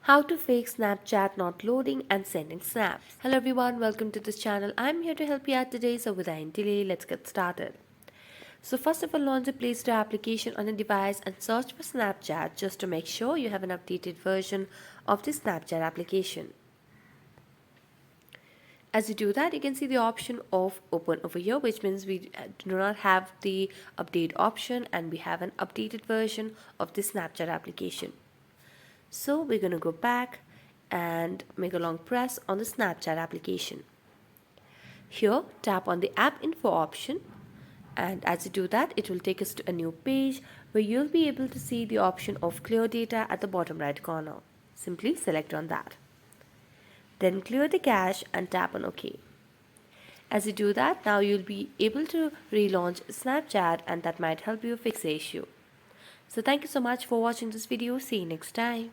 How to fake Snapchat not loading and sending snaps. Hello everyone, welcome to this channel. I'm here to help you out today, so without any delay, let's get started. So first of all, launch the Play Store application on a device and search for Snapchat just to make sure you have an updated version of the Snapchat application. As you do that, you can see the option of open over here, which means we do not have the update option and we have an updated version of the Snapchat application. So we're going to go back and make a long press on the Snapchat application. Here, tap on the app info option, and as you do that, it will take us to a new page where you'll be able to see the option of clear data at the bottom right corner. Simply select on that. Then clear the cache and tap on OK. As you do that, now you'll be able to relaunch Snapchat, and that might help you fix the issue. So thank you so much for watching this video. See you next time.